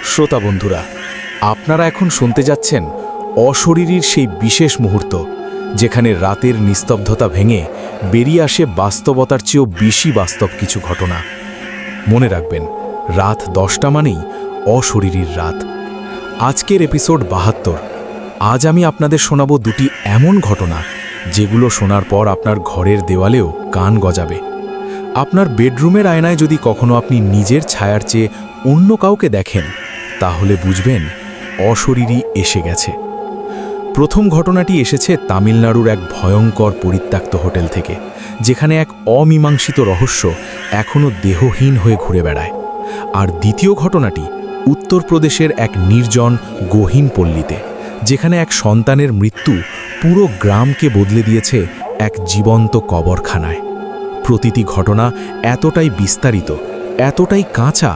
শ্রোতা বন্ধুরা, আপনারা এখন শুনতে যাচ্ছেন অশরীরীর সেই বিশেষ মুহূর্ত, যেখানে রাতের নিস্তব্ধতা ভেঙে বেরিয়ে আসে বাস্তবতার চেয়েও বেশি বাস্তব কিছু ঘটনা। মনে রাখবেন, রাত 10টা মানেই অশরীরীর রাত। আজকের এপিসোড 72। আজ আমি আপনাদের শোনাবো দুটি এমন ঘটনা যেগুলো শোনার পর আপনার ঘরের দেওয়ালেও কান গজাবে। আপনার বেডরুমের আয়নায় যদি কখনো আপনি নিজের ছায়ার চেয়ে অন্য কাউকে দেখেন, তাহলে বুঝবেন অশরীরী এসে গেছে। প্রথম ঘটনাটি এসেছে তামিলনাড়ুর এক ভয়ঙ্কর পরিত্যক্ত হোটেল থেকে, যেখানে এক অমীমাংসিত রহস্য এখনও দেহহীন হয়ে ঘুরে বেড়ায়। আর দ্বিতীয় ঘটনাটি উত্তরপ্রদেশের এক নির্জন গহীন পল্লীতে, যেখানে এক সন্তানের মৃত্যু পুরো গ্রামকে বদলে দিয়েছে এক জীবন্ত কবরখানায়। প্রতিটি ঘটনা এতটাই বিস্তারিত, এতটাই কাঁচা,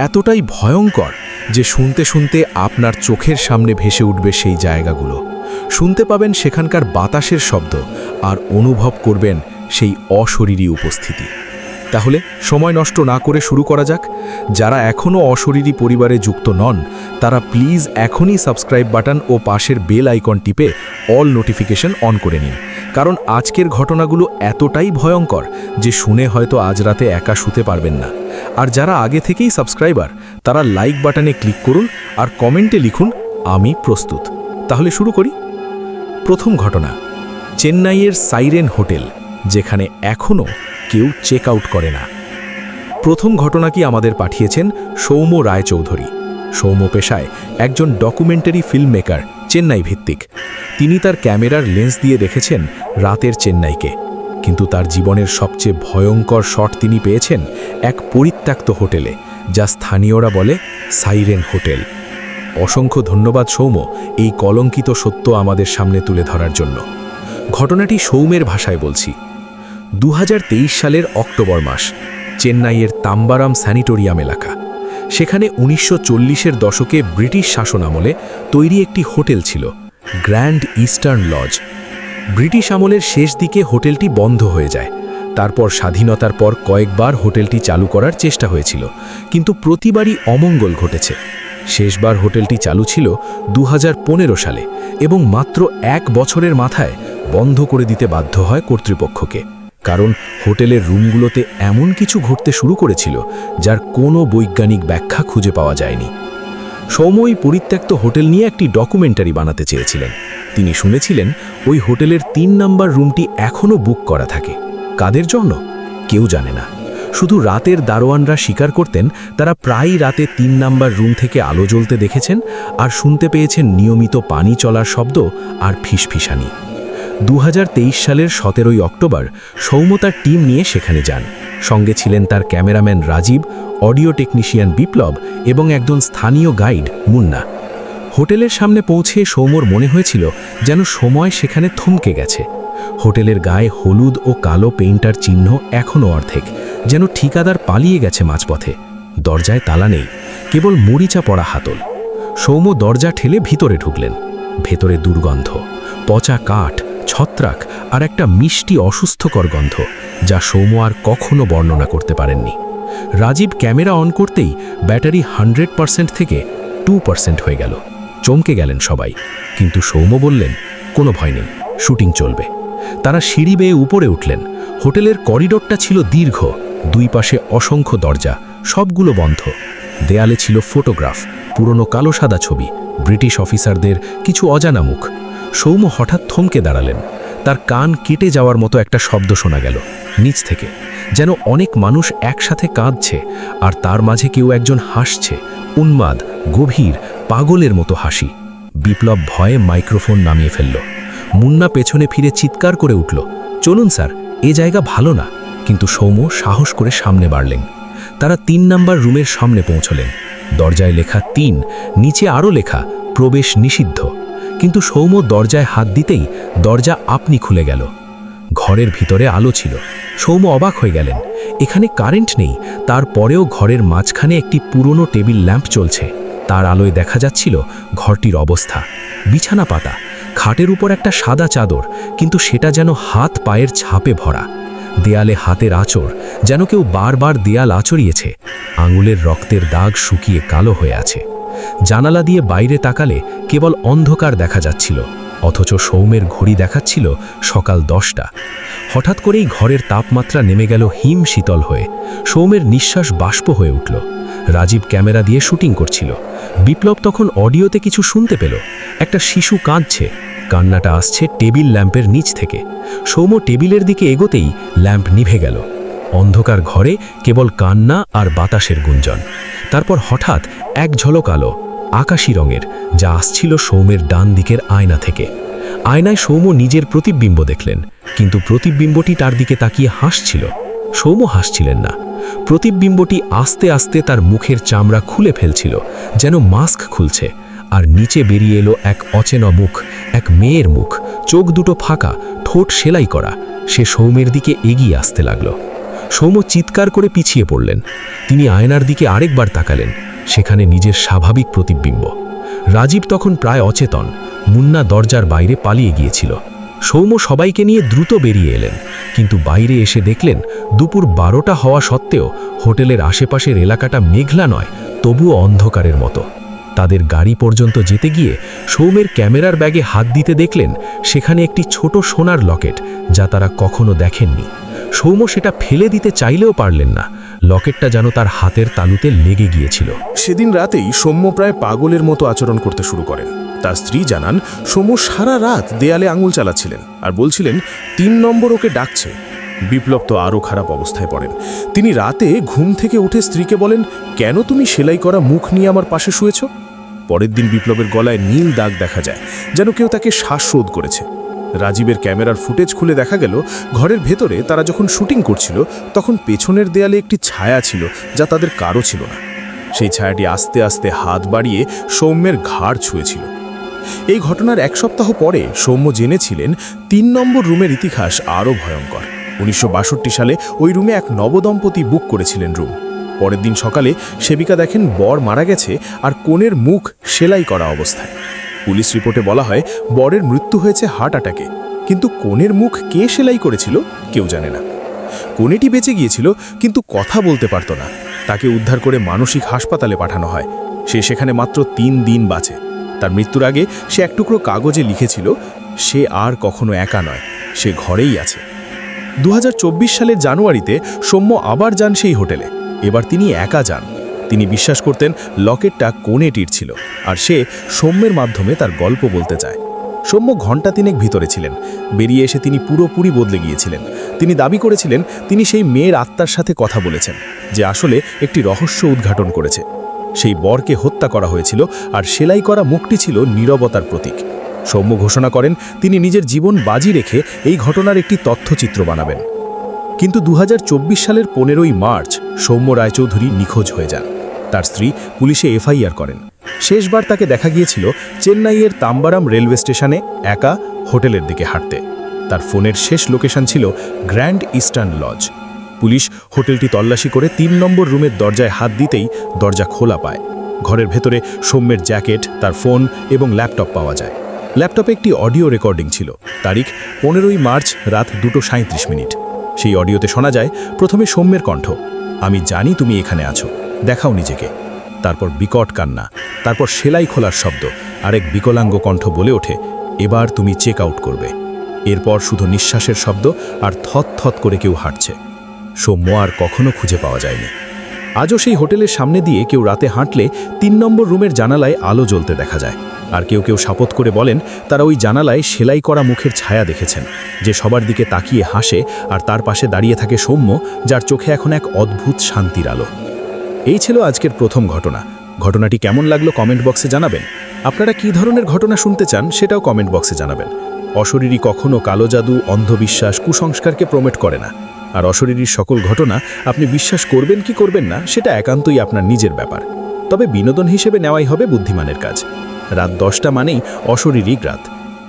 এতটাই ভয়ঙ্কর যে শুনতে শুনতে আপনার চোখের সামনে ভেসে উঠবে সেই জায়গাগুলো। শুনতে পাবেন সেখানকার বাতাসের শব্দ আর অনুভব করবেন সেই অশরীরী উপস্থিতি। তাহলে সময় নষ্ট না করে শুরু করা যাক। যারা এখনও অশরীরী পরিবারে যুক্ত নন, তারা প্লিজ এখনই সাবস্ক্রাইব বাটন ও পাশের বেল আইকন টিপে অল নোটিফিকেশন অন করে নিন, কারণ আজকের ঘটনাগুলো এতটাই ভয়ঙ্কর যে শুনে হয়তো আজ রাতে একা শুতে পারবেন না। আর যারা আগে থেকেই সাবস্ক্রাইবার, তারা লাইক বাটনে ক্লিক করুন আর কমেন্টে লিখুন আমি প্রস্তুত। তাহলে শুরু করি। প্রথম ঘটনা, চেন্নাইয়ের সাইরেন হোটেল, যেখানে এখনও কেউ চেক আউট করে না। প্রথম ঘটনাটি আমাদের পাঠিয়েছেন সৌম্য রায়চৌধুরী। সৌম্য পেশায় একজন ডকুমেন্টারি ফিল্ম মেকার, চেন্নাই ভিত্তিক। তিনি তার ক্যামেরার লেন্স দিয়ে দেখেছেন রাতের চেন্নাইকে, কিন্তু তার জীবনের সবচেয়ে ভয়ঙ্কর শট তিনি পেয়েছেন এক পরিত্যক্ত হোটেলে, যা স্থানীয়রা বলে সাইরেন হোটেল। অসংখ্য ধন্যবাদ সৌম্য এই কলঙ্কিত সত্য আমাদের সামনে তুলে ধরার জন্য। ঘটনাটি সৌম্যের ভাষায় বলছি। 2023 সালের অক্টোবর মাস, চেন্নাইয়ের তাম্বারাম স্যানিটোরিয়াম এলাকা। সেখানে 1940-এর দশকে ব্রিটিশ শাসন আমলে তৈরি একটি হোটেল ছিল, গ্র্যান্ড ইস্টার্ন লজ। ব্রিটিশ আমলের শেষ দিকে হোটেলটি বন্ধ হয়ে যায়। তারপর স্বাধীনতার পর কয়েকবার হোটেলটি চালু করার চেষ্টা হয়েছিল, কিন্তু প্রতিবারই অমঙ্গল ঘটেছে। শেষবার হোটেলটি চালু ছিল 2015 সালে এবং মাত্র 1 বছরের মাথায় বন্ধ করে দিতে বাধ্য হয় কর্তৃপক্ষকে, কারণ হোটেলের রুমগুলোতে এমন কিছু ঘটতে শুরু করেছিল যার কোনো বৈজ্ঞানিক ব্যাখ্যা খুঁজে পাওয়া যায়নি। সৌম্য এই পরিত্যক্ত হোটেল নিয়ে একটি ডকুমেন্টারি বানাতে চেয়েছিলেন। তিনি শুনেছিলেন ওই হোটেলের 3 নম্বর রুমটি এখনও বুক করা থাকে। কাদের জন্য কেউ জানে না, শুধু রাতের দারোয়ানরা স্বীকার করতেন তারা প্রায়ই রাতে 3 নম্বর রুম থেকে আলো জ্বলতে দেখেছেন আর শুনতে পেয়েছেন নিয়মিত পানি চলার শব্দ আর ফিসফিসানি। 2023 সালের 17 অক্টোবর সৌম্য তার টিম নিয়ে সেখানে যান। সঙ্গে ছিলেন তার ক্যামেরাম্যান রাজীব, অডিও টেকনিশিয়ান বিপ্লব এবং একজন স্থানীয় গাইড মুন্না। হোটেলের সামনে পৌঁছে সৌম্যর মনে হয়েছিল যেন সময় সেখানে থমকে গেছে। হোটেলের গায়ে হলুদ ও কালো পেইন্টার চিহ্ন এখনও অর্ধেক, যেন ঠিকাদার পালিয়ে গেছে মাঝপথে। দরজায় তালা নেই, কেবল মরিচা পড়া হাতল। সৌম্য দরজা ঠেলে ভিতরে ঢুকলেন। ভেতরে দুর্গন্ধ, পচা কাঠ, ছত্রাক আর একটা মিষ্টি অসুস্থকর গন্ধ, যা সৌম্য আর কখনো বর্ণনা করতে পারেননি। রাজীব ক্যামেরা অন করতেই ব্যাটারি 100% থেকে 2% হয়ে গেল। চমকে গেলেন সবাই, কিন্তু সৌম্য বললেন কোনো ভয় নেই, শুটিং চলবে। তারা সিঁড়ি বেয়ে উপরে উঠলেন। হোটেলের করিডোরটা ছিল দীর্ঘ, 2 পাশে অসংখ্য দরজা, সবগুলো বন্ধ। দেয়ালে ছিল ফটোগ্রাফ, পুরনো কালো সাদা ছবি, ব্রিটিশ অফিসারদের, কিছু অজানা মুখ। সৌম্য হঠাৎ থমকে দাঁড়ালেন। তার কান কেটে যাওয়ার মতো একটা শব্দ শোনা গেল নিচ থেকে, যেন অনেক মানুষ একসাথে কাঁদছে আর তার মাঝে কেউ একজন হাসছে, উন্মাদ, গভীর, পাগলের মতো হাসি। বিপ্লব ভয়ে মাইক্রোফোন নামিয়ে ফেলল। মুন্না পেছনে ফিরে চিৎকার করে উঠল, চলুন স্যার, এ জায়গা ভালো না। কিন্তু সৌম্য সাহস করে সামনে বাড়লেন। তারা 3 নম্বর রুমের সামনে পৌঁছলেন। দরজায় লেখা 3, নিচে আরও লেখা প্রবেশ নিষিদ্ধ। কিন্তু সৌম্য দরজায় হাত দিতেই দরজা আপনি খুলে গেল। ঘরের ভিতরে আলো ছিল। সৌম্য অবাক হয়ে গেলেন। এখানে কারেন্ট নেই, তারপরেও ঘরের মাঝখানে একটি পুরনো টেবিল ল্যাম্প চলছে। তার আলোয় দেখা যাচ্ছিল ঘরটির অবস্থা। বিছানা পাতা, খাটের উপর একটা সাদা চাদর, কিন্তু সেটা যেন হাত পায়ের ছাপে ভরা। দেয়ালে হাতের আঁচড়, যেন কেউ বারবার দেয়াল আঁচড়িয়েছে। আঙুলের রক্তের দাগ শুকিয়ে কালো হয়ে আছে। জানালা দিয়ে বাইরে তাকালে কেবল অন্ধকার দেখা যাচ্ছিল, অথচ সৌমের ঘড়ি দেখাচ্ছিল সকাল 10টা। হঠাৎ করেই ঘরের তাপমাত্রা নেমে গেল হিম শীতল হয়ে। সৌমের নিঃশ্বাস বাষ্প হয়ে উঠল। রাজীব ক্যামেরা দিয়ে শুটিং করছিল। বিপ্লব তখন অডিওতে কিছু শুনতে পেল। একটা শিশু কাঁদছে। কান্নাটা আসছে টেবিল ল্যাম্পের নিচ থেকে। সৌম্য টেবিলের দিকে এগোতেই ল্যাম্প নিভে গেল। অন্ধকার ঘরে কেবল কান্না আর বাতাসের গুঞ্জন। তারপর হঠাৎ এক ঝলক আলো, আকাশী রঙের, যা আসছিল সৌমের ডান দিকের আয়না থেকে। আয়নায় সৌম্য নিজের প্রতিবিম্ব দেখলেন, কিন্তু প্রতিবিম্বটি তার দিকে তাকিয়ে হাসছিল। সৌম্য হাসছিলেন না। প্রতিবিম্বটি আস্তে আস্তে তার মুখের চামড়া খুলে ফেলছিল, যেন মাস্ক খুলছে। আর নিচে বেরিয়ে এলো এক অচেনা মুখ, এক মেয়ের মুখ, চোখ দুটো ফাঁকা, ঠোঁট সেলাই করা। সে সৌম্যের দিকে এগিয়ে আসতে লাগল। সৌম্য চিৎকার করে পিছিয়ে পড়লেন। তিনি আয়নার দিকে আরেকবার তাকালেন। সেখানে নিজের স্বাভাবিক প্রতিবিম্ব। রাজীব তখন প্রায় অচেতন। মুন্না দরজার বাইরে পালিয়ে গিয়েছিল। সৌম্য সবাইকে নিয়ে দ্রুত বেরিয়ে এলেন, কিন্তু বাইরে এসে দেখলেন দুপুর 12টা হওয়া সত্ত্বেও হোটেলের আশেপাশের এলাকাটা মেঘলা নয়, তবুও অন্ধকারের মতো। তাদের গাড়ি পর্যন্ত যেতে গিয়ে সৌমের ক্যামেরার ব্যাগে হাত দিতে দেখলেন সেখানে একটি ছোট সোনার লকেট, যা তারা কখনো দেখেননি। সৌম্য সেটা ফেলে দিতে চাইলেও পারলেন না। লকেটটা যেন তার হাতের তালুতে লেগে গিয়েছিল। সেদিন রাতেই সৌম্য প্রায় পাগলের মতো আচরণ করতে শুরু করেন। তার স্ত্রী জানান, সৌম্য সারা রাত দেয়ালে আঙুল চালাচ্ছিলেন আর বলছিলেন 3 নম্বর ওকে ডাকছে। বিপ্লব তো আরও খারাপ অবস্থায় পড়েন। তিনি রাতে ঘুম থেকে উঠে স্ত্রীকে বলেন, কেন তুমি সেলাই করা মুখ নিয়ে আমার পাশে শুয়েছ? পরের দিন বিপ্লবের গলায় নীল দাগ দেখা যায়, যেন কেউ তাকে শ্বাসরোধ করেছে। রাজীবের ক্যামেরার ফুটেজ খুলে দেখা গেল, ঘরের ভেতরে তারা যখন শুটিং করছিল তখন পেছনের দেয়ালে একটি ছায়া ছিল, যা তাদের কারও ছিল না। সেই ছায়াটি আস্তে আস্তে হাত বাড়িয়ে সৌম্যের ঘাড় ছুঁয়েছিল। এই ঘটনার 1 সপ্তাহ পরে সৌম্য জেনেছিলেন 3 নম্বর রুমের ইতিহাস আরও ভয়ঙ্কর। 1962 সালে ওই রুমে এক নবদম্পতি বুক করেছিলেন রুম। পরের দিন সকালে সেবিকা দেখেন বর মারা গেছে আর কনের মুখ সেলাই করা অবস্থায়। পুলিশ রিপোর্টে বলা হয় বরের মৃত্যু হয়েছে হার্ট অ্যাটাকে, কিন্তু কনের মুখ কে সেলাই করেছিল কেউ জানে না। কনেটি বেঁচে গিয়েছিল, কিন্তু কথা বলতে পারত না। তাকে উদ্ধার করে মানসিক হাসপাতালে পাঠানো হয়। সে সেখানে মাত্র 3 দিন বাঁচে। তার মৃত্যুর আগে সে এক টুকরো কাগজে লিখেছিল, সে আর কখনো একা নয়, সে ঘরেই আছে। 2024 সালের জানুয়ারিতে সৌম্য আবার যান সেই হোটেলে। এবার তিনি একা যান। তিনি বিশ্বাস করতেন লকেটটা কনেটির ছিল, আর সে সৌম্যের মাধ্যমে তার গল্প বলতে চায়। সৌম্য ঘণ্টা 3 ভিতরে ছিলেন। বেরিয়ে এসে তিনি পুরোপুরি বদলে গিয়েছিলেন। তিনি দাবি করেছিলেন তিনি সেই মেয়ের আত্মার সাথে কথা বলেছেন, যে আসলে একটি রহস্য উদ্ঘাটন করেছে। সেই বরকে হত্যা করা হয়েছিল, আর সেলাই করা মুখটি ছিল নীরবতার প্রতীক। সৌম্য ঘোষণা করেন তিনি নিজের জীবন বাজি রেখে এই ঘটনার একটি তথ্যচিত্র বানাবেন। কিন্তু 2024 সালের 15ই মার্চ সৌম্য রায়চৌধুরী নিখোঁজ হয়ে যান। তার স্ত্রী পুলিশে এফআইআর করেন। শেষবার তাকে দেখা গিয়েছিল চেন্নাইয়ের তাম্বারাম রেলওয়ে স্টেশনে একা হোটেলের দিকে হাঁটতে। তার ফোনের শেষ লোকেশন ছিল গ্র্যান্ড ইস্টার্ন লজ। পুলিশ হোটেলটি তল্লাশি করে 3 নম্বর রুমের দরজায় হাত দিতেই দরজা খোলা পায়। ঘরের ভেতরে সৌম্যের জ্যাকেট, তার ফোন এবং ল্যাপটপ পাওয়া যায়। ল্যাপটপে একটি অডিও রেকর্ডিং ছিল। তারিখ 15ই মার্চ রাত 2:37। সেই অডিওতে শোনা যায় প্রথমে সৌম্যের কণ্ঠ, আমি জানি তুমি এখানে আছো, দেখাও নিজেকে। তারপর বিকট কান্না, তারপর সেলাই খোলার শব্দ, আরেক বিকলাঙ্গ কণ্ঠ বলে ওঠে, এবার তুমি চেক আউট করবে। এরপর শুধু নিঃশ্বাসের শব্দ আর থত থত করে কেউ হাঁটছে। সৌম্য আর কখনো খুঁজে পাওয়া যায়নি। আজও সেই হোটেলের সামনে দিয়ে কেউ রাতে হাঁটলে 3 নম্বর রুমের জানালায় আলো জ্বলতে দেখা যায়। আর কেউ কেউ শপথ করে বলেন তারা ওই জানালায় সেলাই করা মুখের ছায়া দেখেছেন, যে সবার দিকে তাকিয়ে হাসে, আর তার পাশে দাঁড়িয়ে থাকে সৌম্য, যার চোখে এখন এক অদ্ভুত শান্তির আলো। এই ছিল আজকের প্রথম ঘটনা। ঘটনাটি কেমন লাগলো কমেন্ট বক্সে জানাবেন। আপনারা কী ধরনের ঘটনা শুনতে চান সেটাও কমেন্ট বক্সে জানাবেন। অশরীরী কখনো কালো জাদু, অন্ধবিশ্বাস, কুসংস্কারকে প্রমোট করে না। আর অশরীরীর সকল ঘটনা আপনি বিশ্বাস করবেন কি করবেন না সেটা একান্তই আপনার নিজের ব্যাপার। তবে বিনোদন হিসেবে নেওয়াই হবে বুদ্ধিমানের কাজ। রাত 10টা মানেই অশরীরিক রাত।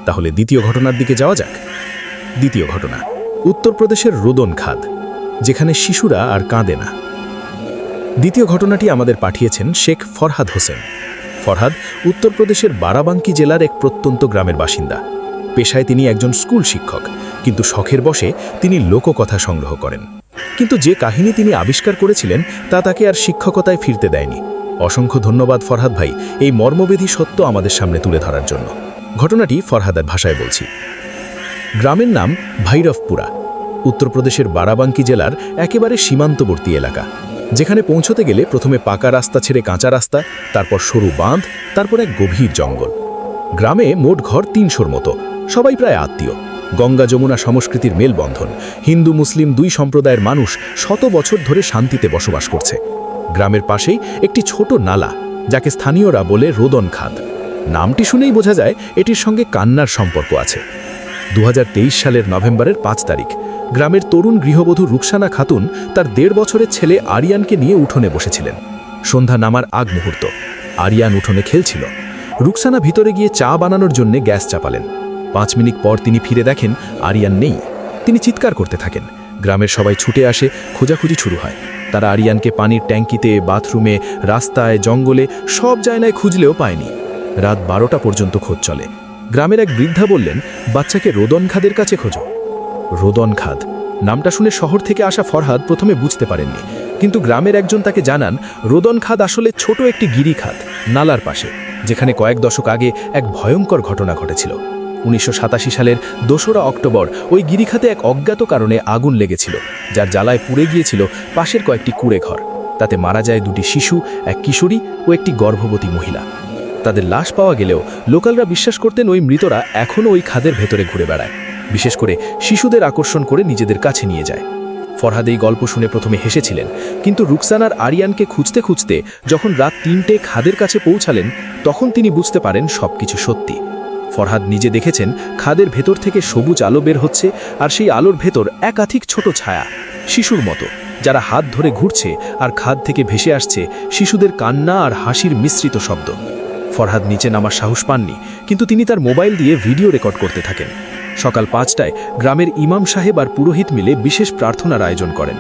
তাহলে দ্বিতীয় ঘটনার দিকে যাওয়া যাক। দ্বিতীয় ঘটনা উত্তরপ্রদেশের রোদন খাদ, যেখানে শিশুরা আর কাঁদে না। দ্বিতীয় ঘটনাটি আমাদের পাঠিয়েছেন শেখ ফরহাদ হোসেন। ফরহাদ উত্তরপ্রদেশের বারাবাঙ্কি জেলার এক প্রত্যন্ত গ্রামের বাসিন্দা। পেশায় তিনি একজন স্কুল শিক্ষক, কিন্তু শখের বশে তিনি লোককথা সংগ্রহ করেন। কিন্তু যে কাহিনী তিনি আবিষ্কার করেছিলেন তা তাকে আর শিক্ষকতায় ফিরতে দেয়নি। অসংখ্য ধন্যবাদ ফরহাদ ভাই এই মর্মবেদী সত্য আমাদের সামনে তুলে ধরার জন্য। ঘটনাটি ফরহাদের ভাষায় বলছি। গ্রামের নাম ভৈরবপুরা, উত্তরপ্রদেশের বারাবাঙ্কি জেলার একেবারে সীমান্তবর্তী এলাকা, যেখানে পৌঁছতে গেলে প্রথমে পাকা রাস্তা ছেড়ে কাঁচা রাস্তা, তারপর সরু বাঁধ, তারপর এক গভীর জঙ্গল। গ্রামে মোট ঘর ৩০০-র মতো, সবাই প্রায় আত্মীয়। গঙ্গা যমুনা সংস্কৃতির মেলবন্ধন, হিন্দু মুসলিম দুই সম্প্রদায়ের মানুষ শত বছর ধরে শান্তিতে বসবাস করছে। গ্রামের পাশেই একটি ছোট নালা, যাকে স্থানীয়রা বলে রোদন খাদ। নামটি শুনেই বোঝা যায় এটির সঙ্গে কান্নার সম্পর্ক আছে। ২০২৩ সালের নভেম্বরের ৫ তারিখ গ্রামের তরুণ গৃহবধূ রুকসানা খাতুন তার ১.৫ বছরের ছেলে আরিয়ানকে নিয়ে উঠোনে বসেছিলেন। সন্ধ্যা নামার আগ মুহূর্ত, আরিয়ান উঠোনে খেলছিল। রুকসানা ভিতরে গিয়ে চা বানানোর জন্য গ্যাস চাপালেন। ৫ মিনিট পর তিনি ফিরে দেখেন আরিয়ান নেই। তিনি চিৎকার করতে থাকেন। গ্রামের সবাই ছুটে আসে, খোঁজাখুঁজি শুরু হয়। তারা আরিয়ানকে পানির ট্যাঙ্কিতে, বাথরুমে, রাস্তায়, জঙ্গলে সব জায়গায় খুঁজলেও পায়নি। রাত ১২টা পর্যন্ত খোঁজ চলে। গ্রামের এক বৃদ্ধা বললেন, বাচ্চাকে রোদন খাদের কাছে খোঁজো। রোদন খাদ নামটা শুনে শহর থেকে আসা ফরহাদ প্রথমে বুঝতে পারেননি, কিন্তু গ্রামের একজন তাকে জানান রোদন খাদ আসলে ছোট একটি গিরিখাত, নালার পাশে, যেখানে কয়েক দশক আগে এক ভয়ঙ্কর ঘটনা ঘটেছিল। ১৯৮৭ সালের ২রা অক্টোবর ওই গিরিখাতে এক অজ্ঞাত কারণে আগুন লেগেছিল, যার জ্বালায় পুড়ে গিয়েছিল পাশের কয়েকটি কুঁড়ে ঘর। তাতে মারা যায় ২টি শিশু, এক কিশোরী ও একটি গর্ভবতী মহিলা। তাদের লাশ পাওয়া গেলেও লোকালরা বিশ্বাস করতেন ওই মৃতরা এখনও ওই খাদের ভেতরে ঘুরে বেড়ায়, বিশেষ করে শিশুদের আকর্ষণ করে নিজেদের কাছে নিয়ে যায়। ফরহাদ এই গল্প শুনে প্রথমে হেসেছিলেন, কিন্তু রুকসানার আরিয়ানকে খুঁজতে খুঁজতে যখন রাত ৩টে খাদের কাছে পৌঁছালেন, তখন তিনি বুঝতে পারেন সবকিছু সত্যি। ফরহাদ নিজে দেখেছেন খাদের ভেতর থেকে সবুজ আলো বের হচ্ছে, আর সেই আলোর ভেতর একাধিক ছোট ছায়া, শিশুর মতো, যারা হাত ধরে ঘুরছে, আর খাদ থেকে ভেসে আসছে শিশুদের কান্না আর হাসির মিশ্রিত শব্দ। ফরহাদ নিচে নামার সাহস পাননি, কিন্তু তিনি তার মোবাইল দিয়ে ভিডিও রেকর্ড করতে থাকেন। সকাল ৫টায় গ্রামের ইমাম সাহেব আর পুরোহিত মিলে বিশেষ প্রার্থনার আয়োজন করেন,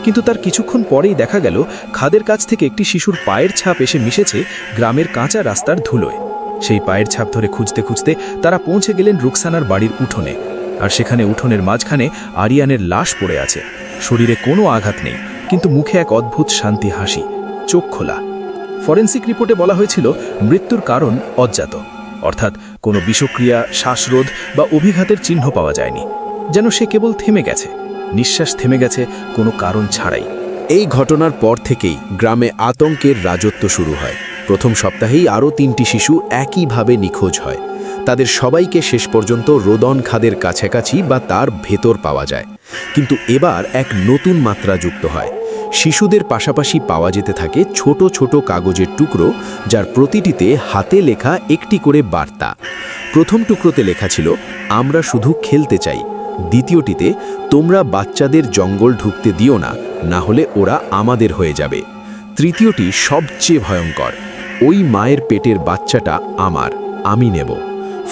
কিন্তু তার কিছুক্ষণ পরেই দেখা গেল খাদের কাছ থেকে একটি শিশুর পায়ের ছাপ এসে মিশেছে গ্রামের কাঁচা রাস্তার ধুলোয়। সেই পায়ের ছাপ ধরে খুঁজতে খুঁজতে তারা পৌঁছে গেলেন রুকসানার বাড়ির উঠোনে, আর সেখানে উঠোনের মাঝখানে আরিয়ানের লাশ পড়ে আছে। শরীরে কোনো আঘাত নেই, কিন্তু মুখে এক অদ্ভুত শান্তি হাসি, চোখ খোলা। ফরেন্সিক রিপোর্টে বলা হয়েছিল মৃত্যুর কারণ অজ্ঞাত, অর্থাৎ কোনো বিষক্রিয়া, শ্বাসরোধ বা অভিঘাতের চিহ্ন পাওয়া যায়নি, যেন সে কেবল থেমে গেছে, নিঃশ্বাস থেমে গেছে কোনো কারণ ছাড়াই। এই ঘটনার পর থেকেই গ্রামে আতঙ্কের রাজত্ব শুরু হয়। প্রথম সপ্তাহেই আরও ৩টি শিশু একইভাবে নিখোঁজ হয়। তাদের সবাইকে শেষ পর্যন্ত রোদন খাদের কাছাকাছি বা তার ভেতর পাওয়া যায়। কিন্তু এবার এক নতুন মাত্রা যুক্ত হয়। শিশুদের পাশাপাশি পাওয়া যেতে থাকে ছোট ছোট কাগজের টুকরো, যার প্রতিটিতে হাতে লেখা একটি করে বার্তা। প্রথম টুকরোতে লেখা ছিল, আমরা শুধু খেলতে চাই। দ্বিতীয়টিতে, তোমরা বাচ্চাদের জঙ্গল ঢুকতে দিও না, না হলে ওরা আমাদের হয়ে যাবে। তৃতীয়টি সবচেয়ে ভয়ঙ্কর, ওই মায়ের পেটের বাচ্চাটা আমার, আমি নেব।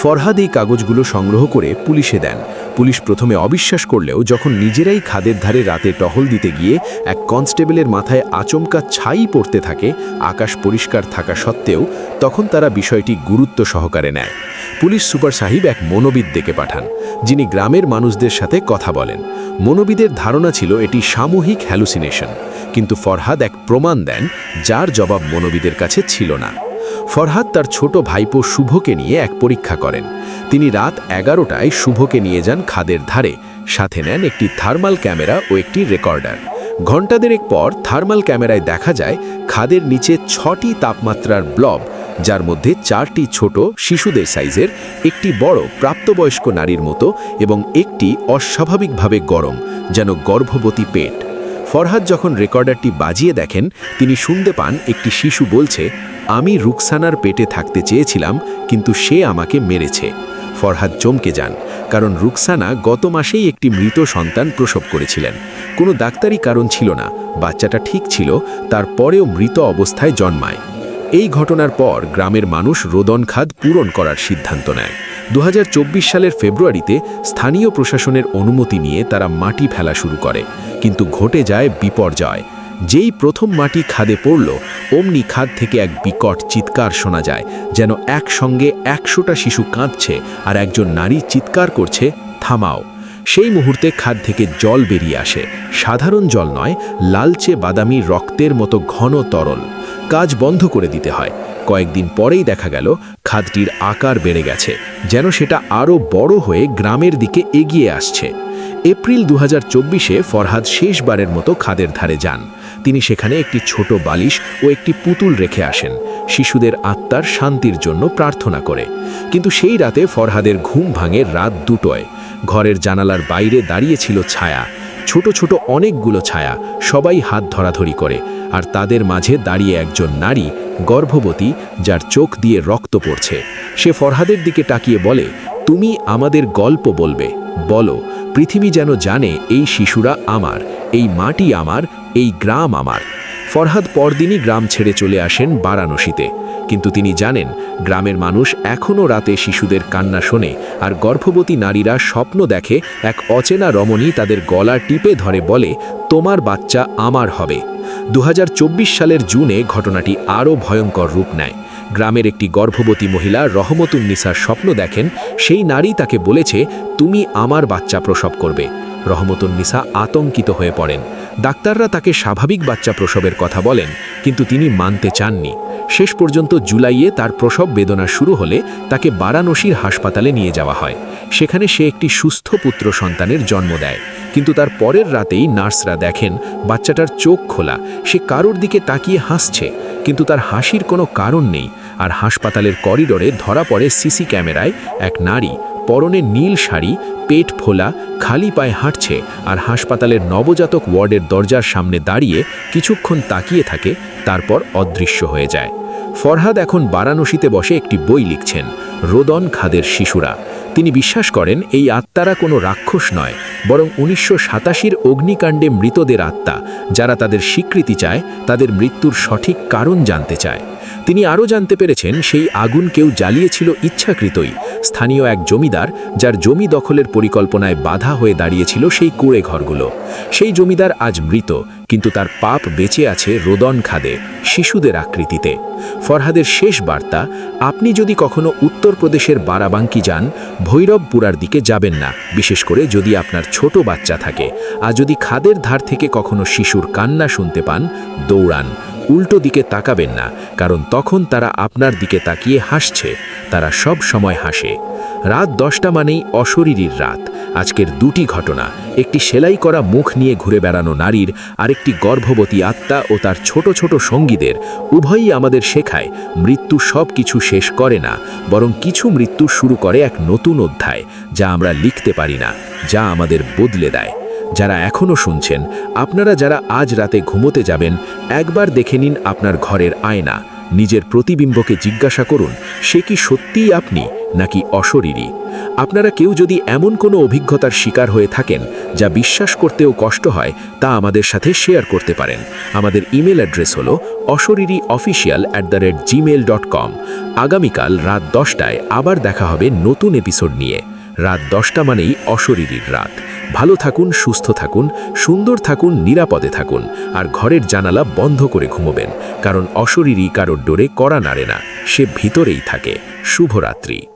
ফরহাদ এই কাগজগুলো সংগ্রহ করে পুলিশে দেন। পুলিশ প্রথমে অবিশ্বাস করলেও যখন নিজেরাই খাদের ধারে রাতে টহল দিতে গিয়ে এক কনস্টেবলের মাথায় আচমকা ছাই পড়তে থাকে, আকাশ পরিষ্কার থাকা সত্ত্বেও, তখন তারা বিষয়টি গুরুত্ব সহকারে নেয়। পুলিশ সুপার সাহিব এক মনোবিদ ডেকে পাঠান, যিনি গ্রামের মানুষদের সাথে কথা বলেন। মনোবিদের ধারণা ছিল এটি সামূহিক হ্যালুসিনেশন, কিন্তু ফরহাদ এক প্রমাণ দেন যার জবাব মনোবিদের কাছে ছিল না। ফরহাদ তার ছোট ভাইপো শুভকে নিয়ে এক পরীক্ষা করেন। তিনি রাত 11টায় শুভকে নিয়ে যান খাদের ধারে, সাথে নেন একটি থার্মাল ক্যামেরা ও একটি রেকর্ডার। ঘণ্টা দেড়েক পর থার্মাল ক্যামেরায় দেখা যায় খাদের নিচে 6টি তাপমাত্রার ব্লব, যার মধ্যে 4টি ছোট শিশুদের সাইজের, একটি বড় প্রাপ্তবয়স্ক নারীর মতো এবং একটি অস্বাভাবিকভাবে গরম, যেন গর্ভবতী পেট। ফরহাদ যখন রেকর্ডারটি বাজিয়ে দেখেন, তিনি শুনতে পান একটি শিশু বলছে, আমি রুকসানার পেটে থাকতে চেয়েছিলাম, কিন্তু সে আমাকে মেরেছে। ফরহাদ চমকে যান, কারণ রুকসানা গত মাসেই একটি মৃত সন্তান প্রসব করেছিলেন। কোনো ডাক্তারি কারণ ছিল না, বাচ্চাটা ঠিক ছিল, তারপরেও মৃত অবস্থায় জন্মায়। এই ঘটনার পর গ্রামের মানুষ রোদন খাদ পূরণ করার সিদ্ধান্ত নেয়। 2024 সালের ফেব্রুয়ারিতে স্থানীয় প্রশাসনের অনুমতি নিয়ে তারা মাটি ফেলা শুরু করে, কিন্তু ঘটে যায় বিপর্যয়। যেই প্রথম মাটি খাদে পড়ল, অমনি খাদ থেকে এক বিকট চিৎকার শোনা যায়, যেন একসঙ্গে 100টা শিশু কাঁদছে আর একজন নারী চিৎকার করছে, থামাও। সেই মুহূর্তে খাদ থেকে জল বেরিয়ে আসে, সাধারণ জল নয়, লালচে বাদামি রক্তের মতো ঘন তরল। কাজ বন্ধ করে দিতে হয়। কয়েকদিন পরেই দেখা গেল খাদটির আকার বেড়ে গেছে, যেন সেটা আরও বড় হয়ে গ্রামের দিকে এগিয়ে আসছে। এপ্রিল 2024-এ ফরহাদ শেষবারের মতো খাদের ধারে যান। তিনি সেখানে একটি ছোট বালিশ ও একটি পুতুল রেখে আসেন, শিশুদের আত্মার শান্তির জন্য প্রার্থনা করে। কিন্তু সেই রাতে ফরহাদের ঘুম ভাঙে রাত 2টায়। ঘরের জানালার বাইরে দাঁড়িয়েছিল ছায়া, ছোট ছোট অনেকগুলো ছায়া, সবাই হাত ধরাধরি করে। আর তাদের মাঝে দাঁড়িয়ে একজন নারী, গর্ভবতী, যার চোখ দিয়ে রক্ত পড়ছে। সে ফরহাদের দিকে তাকিয়ে বলে, তুমি আমাদের গল্প বলবে, বলো, পৃথিবী যেন জানে এই শিশুরা আমার, এই মাটি আমার, এই গ্রাম আমার। ফরহাদ পরদিনই গ্রাম ছেড়ে চলে আসেন বারাণসীতে। কিন্তু তিনি জানেন, গ্রামের মানুষ এখনও রাতে শিশুদের কান্না শোনে, আর গর্ভবতী নারীরা স্বপ্ন দেখে এক অচেনা রমণী তাদের গলা টিপে ধরে বলে, তোমার বাচ্চা আমার হবে। 2024 সালের জুনে ঘটনাটি আরও ভয়ঙ্কর রূপ নেয়। গ্রামের একটি গর্ভবতী মহিলা রহমতুন্নিসার স্বপ্ন দেখেন, সেই নারী তাকে বলেছে, তুমি আমার বাচ্চা প্রসব করবে। রহমতুন্নিসা আতঙ্কিত হয়ে পড়েন। ডাক্তাররা তাকে স্বাভাবিক বাচ্চা প্রসবের কথা বলেন, কিন্তু তিনি মানতে চাননি। শেষ পর্যন্ত জুলাইয়ে তার প্রসব বেদনা শুরু হলে তাকে বারাণসীর হাসপাতালে নিয়ে যাওয়া হয়। সেখানে সে একটি সুস্থ পুত্র সন্তানের জন্ম দেয়। কিন্তু তার পরের রাতেই নার্সরা দেখেন বাচ্চাটার চোখ খোলা, সে কারোর দিকে তাকিয়ে হাসছে, কিন্তু তার হাসির কোনো কারণ নেই। আর হাসপাতালের করিডোরে ধরা পড়ে সিসি ক্যামেরায় এক নারী, পরনে নীল শাড়ি, পেট ফোলা, খালি পায়ে হাঁটছে, আর হাসপাতালের নবজাতক ওয়ার্ডের দরজার সামনে দাঁড়িয়ে কিছুক্ষণ তাকিয়ে থাকে, তারপর অদৃশ্য হয়ে যায়। ফরহাদ এখন বারাণসীতে বসে একটি বই লিখছেন, রোদন খাদের শিশুরা। তিনি বিশ্বাস করেন এই আত্মারা কোনো রাক্ষস নয়, বরং 1987-র অগ্নিকাণ্ডে মৃতদের আত্মা, যারা তাদের স্বীকৃতি চায়, তাদের মৃত্যুর সঠিক কারণ জানতে চায়। তিনি আরও জানতে পেরেছেন সেই আগুন কেউ জ্বালিয়েছিল ইচ্ছাকৃতই, স্থানীয় এক জমিদার, যার জমি দখলের পরিকল্পনায় বাধা হয়ে দাঁড়িয়েছিল সেই কুঁড়ে ঘরগুলো। সেই জমিদার আজ মৃত, কিন্তু তার পাপ বেঁচে আছে রোদন খাদে, শিশুদের আকৃতিতে। ফরহাদের শেষ বার্তা, আপনি যদি কখনো উত্তরপ্রদেশের বারাবাঙ্কি যান, ভৈরবপুরার দিকে যাবেন না, বিশেষ করে যদি আপনার ছোট বাচ্চা থাকে। আর যদি খাদের ধার থেকে কখনো শিশুর কান্না শুনতে পান, দৌড়ান, উল্টো দিকে তাকাবেন না, কারণ তখন তারা আপনার দিকে তাকিয়ে হাসছে। তারা সব সময় হাসে। রাত 10টা মানেই অশরীরীর রাত। আজকের দুটি ঘটনা, একটি সেলাই করা মুখ নিয়ে ঘুরে বেড়ানো নারীর, আরেকটি গর্ভবতী আত্মা ও তার ছোট ছোট সঙ্গীদের, উভয়ই আমাদের শেখায় মৃত্যু সব কিছু শেষ করে না, বরং কিছু মৃত্যু শুরু করে এক নতুন অধ্যায়, যা আমরা লিখতে পারি না, যা আমাদের বদলে দেয়। যারা এখনও শুনছেন, আপনারা যারা আজ রাতে ঘুমোতে যাবেন, একবার দেখে নিন আপনার ঘরের আয়না। নিজের প্রতিবিম্বকে জিজ্ঞাসা করুন, সে কি সত্যিই আপনি নাকি অশরীরী? আপনারা কেউ যদি এমন কোনো অভিজ্ঞতার শিকার হয়ে থাকেন যা বিশ্বাস করতেও কষ্ট হয়, তা আমাদের সাথে শেয়ার করতে পারেন। আমাদের ইমেল অ্যাড্রেস হল oshoriri.official@gmail.com। আগামীকাল রাত 10টায় আবার দেখা হবে নতুন এপিসোড নিয়ে। রাত 10টা মানেই অশরীরীর রাত। ভালো থাকুন, সুস্থ থাকুন, সুন্দর থাকুন, নিরাপদে থাকুন, আর ঘরের জানালা বন্ধ করে ঘুমোবেন, কারণ অশরীরী কারোর ডোরে কড়া নাড়ে না, সে ভিতরেই থাকে। শুভরাত্রি।